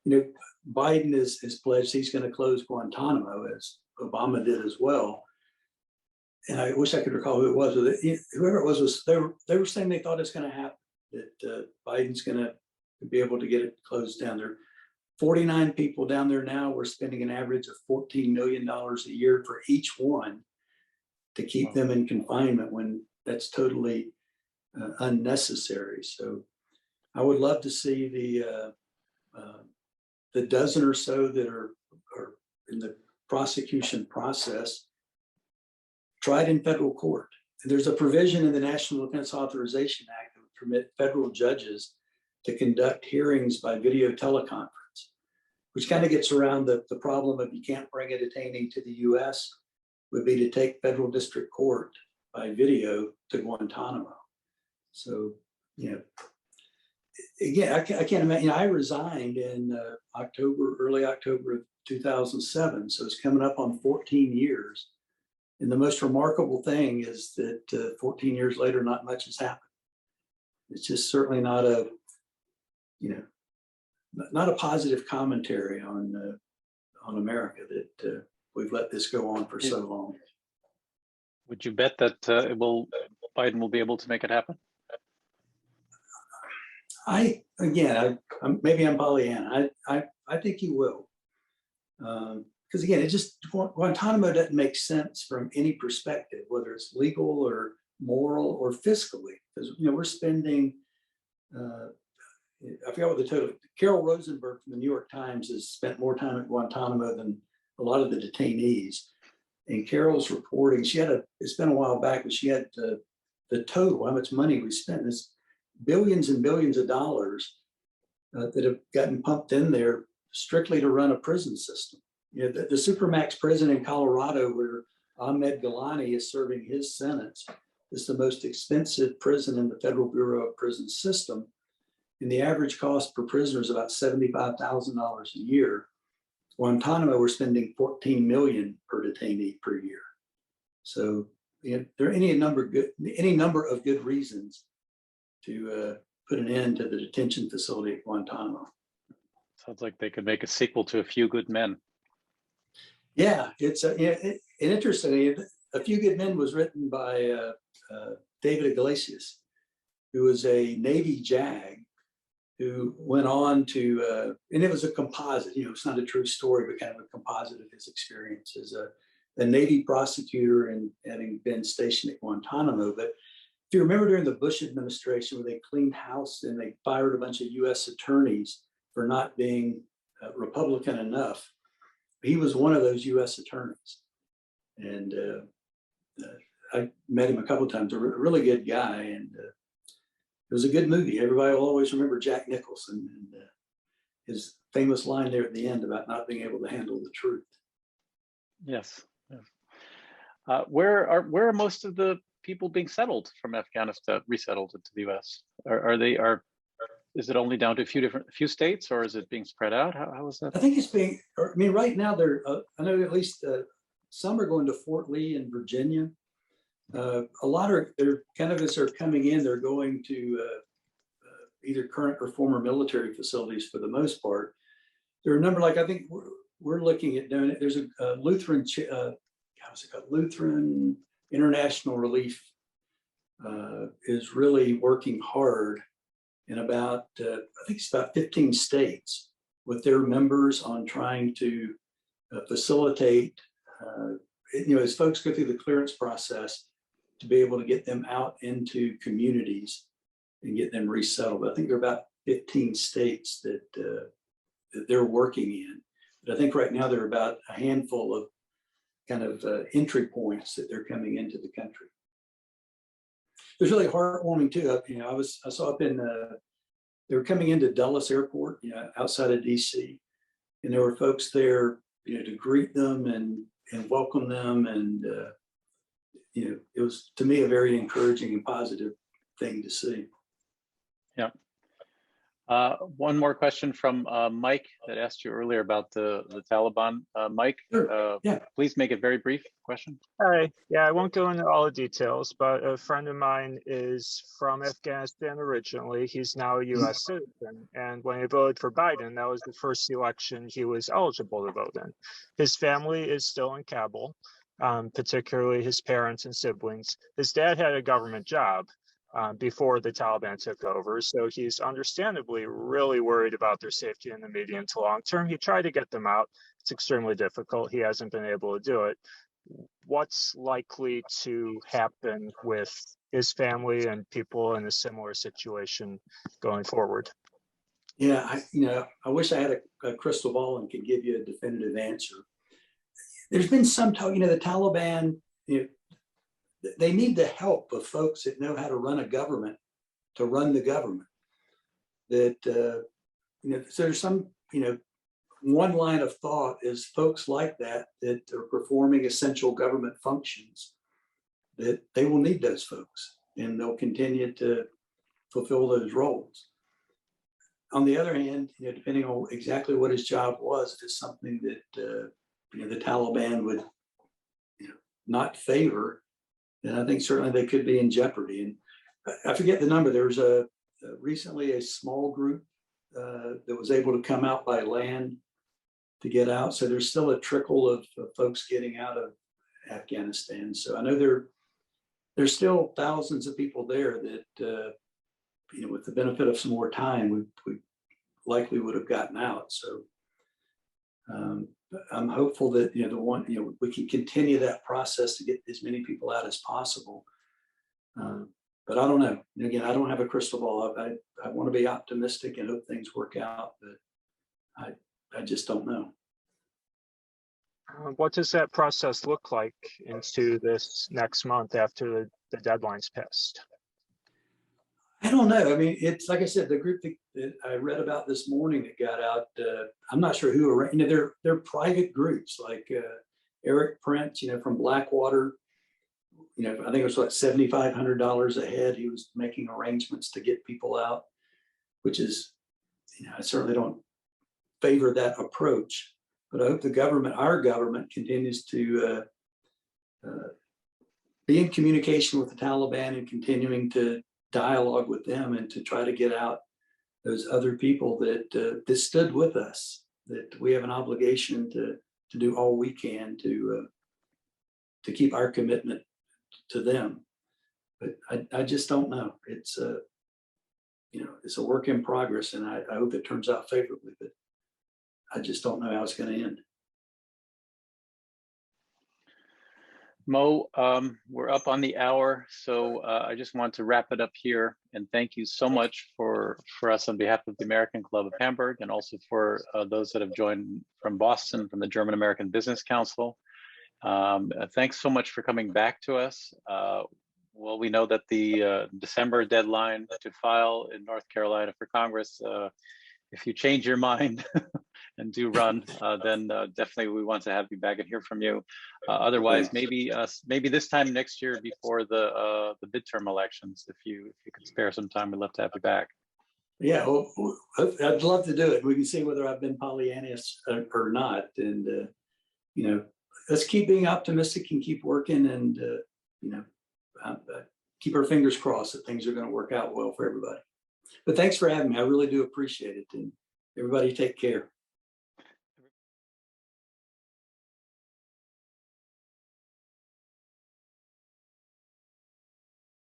Biden has pledged he's going to close Guantanamo, as Obama did as well. And I wish I could recall who it was, but whoever it was they were saying they thought it's going to happen, that Biden's going to be able to get it closed down. There are 49 people down there now. We're spending an average of $14 million a year for each one to keep them in confinement when that's totally unnecessary. So I would love to see the dozen or so that are in the prosecution process tried in federal court. And there's a provision in the National Defense Authorization Act that would permit federal judges to conduct hearings by video teleconference, which kind of gets around the problem of you can't bring a detainee to the US, would be to take federal district court by video to Guantanamo. So, again, I can't imagine, I resigned in early October of 2007. So it's coming up on 14 years. And the most remarkable thing is that 14 years later, not much has happened. It's just certainly not a positive commentary on America that we've let this go on for so long. Would you bet that Biden will be able to make it happen? Maybe I'm Pollyanna. I think he will. Because again, Guantanamo doesn't make sense from any perspective, whether it's legal or moral or fiscally. Because we're spending, I forgot what the total. Carol Rosenberg from the New York Times has spent more time at Guantanamo than a lot of the detainees. And Carol's reporting, it's been a while back, but she had the total, how much money we spent. It's billions and billions of dollars that have gotten pumped in there strictly to run a prison system. The Supermax prison in Colorado, where Ahmed Gilani is serving his sentence, is the most expensive prison in the Federal Bureau of Prison System. And the average cost per prisoner is about $75,000 a year. Guantanamo, we're spending $14 million per detainee per year. So there are any number of good reasons to put an end to the detention facility at Guantanamo. Sounds like they could make a sequel to A Few Good Men. Yeah, it's interestingly, A Few Good Men was written by David Iglesias, who was a Navy JAG, who went on to, and it was a composite, it's not a true story, but kind of a composite of his experience as a Navy prosecutor and having been stationed at Guantanamo. But if you remember during the Bush administration where they cleaned house and they fired a bunch of US attorneys for not being Republican enough, he was one of those US attorneys. And I met him a couple of times, a really good guy. And it was a good movie. Everybody will always remember Jack Nicholson and his famous line there at the end about not being able to handle the truth. Yes. Where are most of the people being settled from Afghanistan, resettled into the U.S.? Is it only down to a few states, or is it being spread out? How is that? I think it's being. I mean, right now I know at least some are going to Fort Lee in Virginia. A lot they're kind of, as they're coming in, they're going to either current or former military facilities for the most part. There are a number, like I think we're looking at doing it. There's a Lutheran, how's it called? Lutheran International Relief is really working hard in about, I think it's about 15 states with their members on trying to facilitate, as folks go through the clearance process, to be able to get them out into communities and get them resettled. I think there are about 15 states that they're working in. But I think right now there are about a handful of kind of entry points that they're coming into the country. It was really heartwarming too. I saw up in, they were coming into Dulles Airport, outside of DC, and there were folks there, to greet them and welcome them. And, it was, to me, a very encouraging and positive thing to see. Yeah. One more question from Mike that asked you earlier about the Taliban. Mike, Sure. Yeah. Please make it very brief question. Hi. Yeah, I won't go into all the details, but a friend of mine is from Afghanistan originally. He's now a U.S. citizen. And when he voted for Biden, that was the first election he was eligible to vote in. His family is still in Kabul, particularly his parents and siblings. His dad had a government job before the Taliban took over. So he's understandably really worried about their safety in the medium to long term. He tried to get them out. It's extremely difficult. He hasn't been able to do it. What's likely to happen with his family and people in a similar situation going forward? Yeah, I wish I had a crystal ball and could give you a definitive answer. There's been some talk, the Taliban, they need the help of folks that know how to run a government to run the government. That, so there's some, one line of thought is folks like that are performing essential government functions, that they will need those folks and they'll continue to fulfill those roles. On the other hand, depending on exactly what his job was, if it's something that, the Taliban would, not favor, then I think certainly they could be in jeopardy. And I forget the number. There was recently a small group that was able to come out by land to get out. So there's still a trickle of folks getting out of Afghanistan. So I know there's still thousands of people there that, with the benefit of some more time, we likely would have gotten out. So I'm hopeful that, we can continue that process to get as many people out as possible. But I don't know. Again, I don't have a crystal ball. I want to be optimistic and hope things work out, but I just don't know. What does that process look like into this next month after the deadline's passed? I don't know. I mean, it's like I said, the group that I read about this morning that got out, I'm not sure who, they're private groups like Eric Prince, from Blackwater. I think it was like $7,500 a head. He was making arrangements to get people out, which is, I certainly don't favor that approach, but I hope our government continues to be in communication with the Taliban and continuing to dialogue with them and to try to get out those other people that stood with us, that we have an obligation to do all we can to keep our commitment to them. But I just don't know. It's it's a work in progress, and I hope it turns out favorably, but I just don't know how it's going to end. Mo, we're up on the hour, so I just want to wrap it up here and thank you so much for us on behalf of the American Club of Hamburg, and also for those that have joined from Boston, from the German American Business Council. Thanks so much for coming back to us. Well, we know that the December deadline to file in North Carolina for Congress, if you change your mind and do run, then definitely we want to have you back and hear from you. Otherwise, maybe this time next year before the midterm elections, if you could spare some time, we'd love to have you back. Yeah, well, I'd love to do it. We can see whether I've been Pollyannish or not, and let's keep being optimistic and keep working, and keep our fingers crossed that things are going to work out well for everybody. But thanks for having me. I really do appreciate it, and everybody take care.